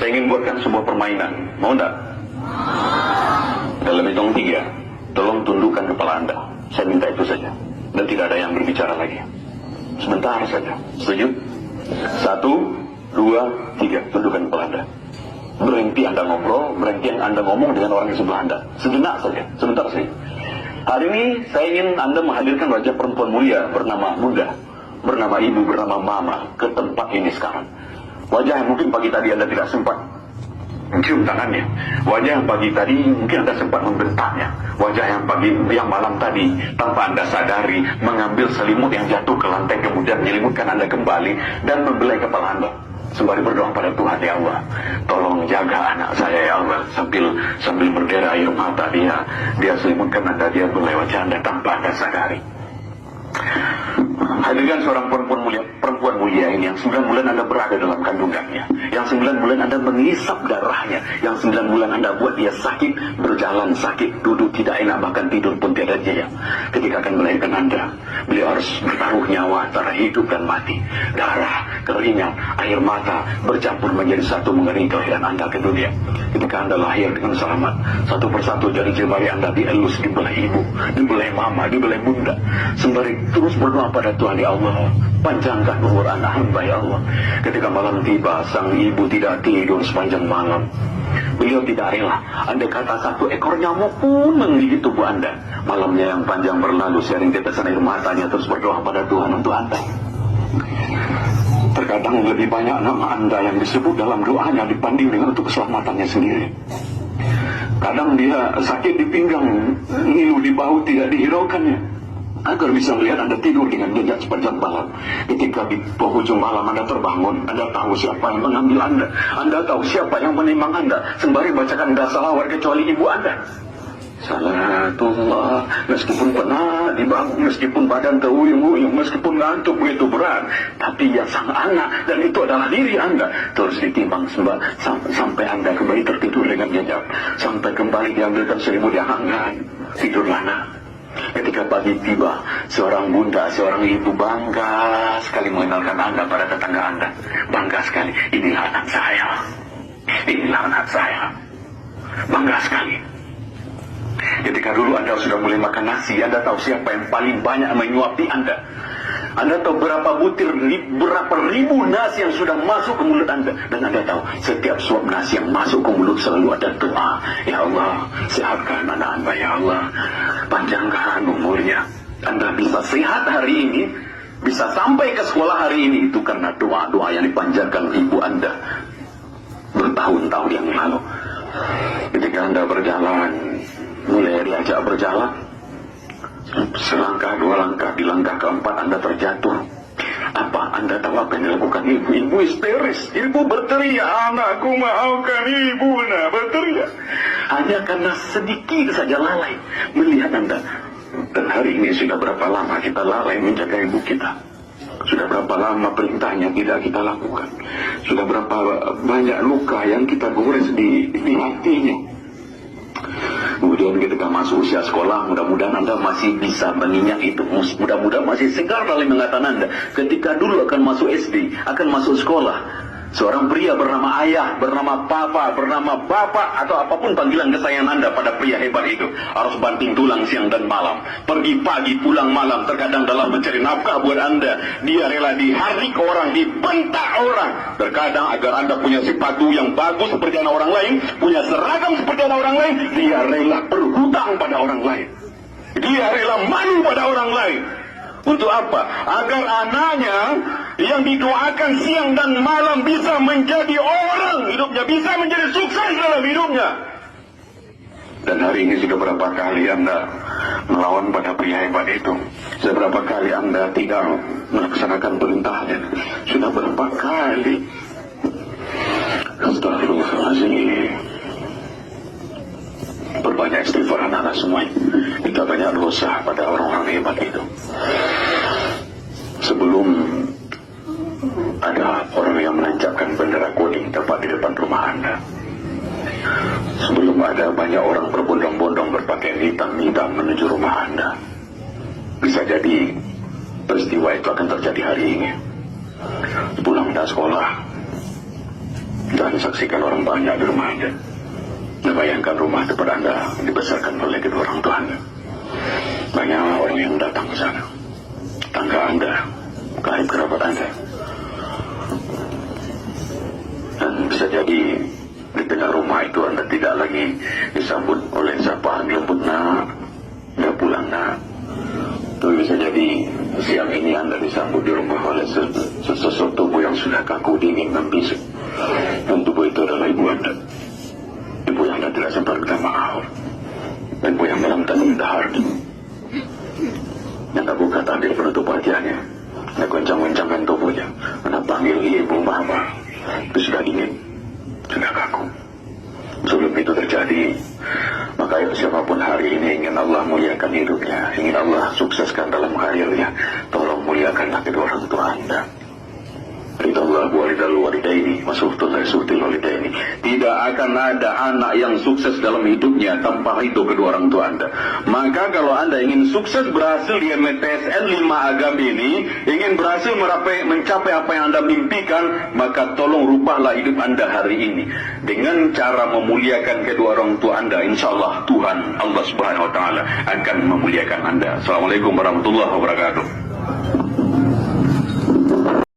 Saya ingin buatkan sebuah permainan. Mau enggak? Dalam hitung 3, tolong tundukkan kepala Anda. Saya minta itu saja. Dan tidak ada yang berbicara lagi. Sebentar saja. Setuju? 1, 2, 3. Tundukkan kepala Anda. Berhenti Anda ngobrol, berhenti Anda ngomong dengan orang di sebelah Anda. Sejenak saja, sebentar saja. Hari ini saya ingin Anda menghadirkan wajah perempuan mulia bernama Bunda, bernama Ibu, bernama Mama ke tempat ini sekarang. Wajah yang mungkin pagi tadi Anda tidak sempat mencium tangannya. Wajah yang pagi tadi mungkin Anda sempat membentaknya. Wajah yang malam tadi tanpa Anda sadari mengambil selimut yang jatuh ke lantai kemudian menyelimutkan Anda kembali dan membelai kepala Anda. Sembari berdoa pada Tuhan, ya Allah, tolong jaga anak saya ya Allah, sambil berdera air mata dia selimutkan Anda, dia belai wajah Anda tanpa Anda sadari. Hadirkan seorang perempuan mulia ini yang 9 bulan Anda berada dalam kandungannya, yang 9 bulan Anda mengisap darahnya, yang 9 bulan Anda buat dia sakit, berjalan sakit, duduk tidak enak, bahkan tidur pun tidak jaya. Ketika akan melahirkan Anda, beliau harus bertaruh nyawa antara hidup dan mati. Darah, keringat, air mata bercampur menjadi satu mengiringi kelahiran Anda ke dunia. Ketika Anda lahir dengan selamat, satu persatu jari jemari Anda dielus, dibelai ibu, dibelai mama, dibelai bunda, sembari terus berdoa pada Tuhan, ya Allah, panjangkan umur anak hamba ya Allah. Ketika malam tiba, sang ibu tidak tidur sepanjang malam. Beliau tidak rela, andai kata satu ekor nyamuk pun menggigit tubuh Anda. Malamnya yang panjang berlalu, sering tetesan air matanya terus berdoa pada Tuhan untuk Anda. Terkadang lebih banyak nama Anda yang disebut dalam doanya dibanding dengan untuk keselamatannya sendiri. Kadang dia sakit di pinggang, ngilu di bahu tidak dihiraukannya, agar bisa melihat Anda tidur dengan nyenyak sepanjang malam. Ketika di penghujung malam Anda terbangun, Anda tahu siapa yang mengambil Anda, Anda tahu siapa yang menimang Anda, sembari bacakan salawat kecuali ibu Anda. Salatullah, meskipun penat dibangun, meskipun badan teruyung-uyung, meskipun ngantuk begitu berat, tapi ya sang anak, dan itu adalah diri Anda, terus ditimbang sampai Anda kembali tertidur dengan nyenyak, sampai kembali diambilkan selimut yang hangat, tidurlah nak. Ketika pagi tiba, seorang bunda, seorang ibu bangga sekali mengenalkan Anda pada tetangga Anda. Bangga sekali, inilah anak saya, inilah anak saya. Bangga sekali. Ketika dulu Anda sudah mulai makan nasi, Anda tahu siapa yang paling banyak menyuapi Anda. Anda tahu berapa butir, berapa ribu nasi yang sudah masuk ke mulut Anda. Dan Anda tahu setiap suap nasi yang masuk ke mulut selalu ada doa. Ya Allah, sehatkan anak Anda ya Allah, panjangkan umurnya. Anda bisa sehat hari ini, bisa sampai ke sekolah hari ini, itu karena doa-doa yang dipanjatkan ibu Anda bertahun-tahun yang lalu. Ketika Anda berjalan, mulai diajak berjalan, selangkah, 2 langkah, di langkah keempat Anda terjatuh. Apa Anda tahu apa yang dilakukan ibu? Ibu histeris, ibu berteriak, anakku maafkan ibu, nak, berteriak. Hanya karena sedikit saja lalai melihat Anda. Dan hari ini sudah berapa lama kita lalai menjaga ibu kita? Sudah berapa lama perintahnya tidak kita lakukan? Sudah berapa banyak luka yang kita gores di hatinya? Kemudian ketika masuk usia sekolah, mudah-mudahan Anda masih bisa mengingat itu. Mudah-mudahan masih segar dalam ingatan Anda. Ketika dulu akan masuk SD, akan masuk sekolah, seorang pria bernama ayah, bernama papa, bernama bapak, atau apapun panggilan kesayangan Anda pada pria hebat itu, harus banting tulang siang dan malam, pergi pagi pulang malam. Terkadang dalam mencari nafkah buat Anda, dia rela diharik orang, dibentak orang. Terkadang agar Anda punya sepatu yang bagus seperti anak orang lain, punya seragam seperti anak orang lain, dia rela berhutang pada orang lain, dia rela malu pada orang lain. Untuk apa? Agar anaknya yang didoakan siang dan malam bisa menjadi orang hidupnya, bisa menjadi sukses dalam hidupnya. Dan hari ini sudah berapa kali Anda melawan pada pria hebat itu? Sudah berapa kali Anda tidak melaksanakan perintahnya? Sudah berapa kali? Astagfirullahaladzim. Berbanyak istighfar anak-anak semuanya. Kita banyak dosa pada orang-orang hebat itu. Sebelum ada orang yang menancapkan bendera kuning tepat di depan rumah Anda, sebelum ada banyak orang berbondong-bondong berpakaian hitam-hitam menuju rumah Anda, bisa jadi peristiwa itu akan terjadi hari ini. Pulang dari sekolah, dan saksikan orang banyak di rumah Anda. Anda bayangkan rumah tempat Anda dibesarkan oleh kedua orang tua Anda. Banyak orang yang datang ke sana, tangga Anda, karib kerabat Anda. Dan bisa jadi di tengah rumah itu Anda tidak lagi disambut oleh sapaan lembut, nak, udah pulang, nak. Tapi bisa jadi siang ini Anda disambut di rumah oleh sesosok tubuh yang sudah kaku, dingin, dan bisu. Dan tubuh itu adalah ibu Anda. Ibu yang Anda tidak sempat minta maaf. Dan ibu yang dalam tanda dahar. Anda buka tabir penutup wajahnya. Anda goncang-goncangkan tubuhnya. Anda panggil ibu, mama. Itu sudah dingin, sudah kaku. Sebelum itu terjadi, maka siapapun hari ini ingin Allah muliakan hidupnya, ingin Allah sukseskan dalam karirnya, tolong muliakanlah kedua orang tua Anda. Ridallah walidal walidaini masuhtullahi suhtil walidaini. Tidak akan ada anak yang sukses dalam hidupnya tanpa ridho kedua orang tua Anda. Maka kalau Anda ingin sukses berhasil di MTSN 5 agam ini, ingin berhasil mencapai apa yang Anda mimpikan, maka tolong rubahlah hidup Anda hari ini dengan cara memuliakan kedua orang tua Anda. Insyaallah Tuhan Allah Subhanahu wa taala akan memuliakan Anda. Assalamualaikum warahmatullahi wabarakatuh.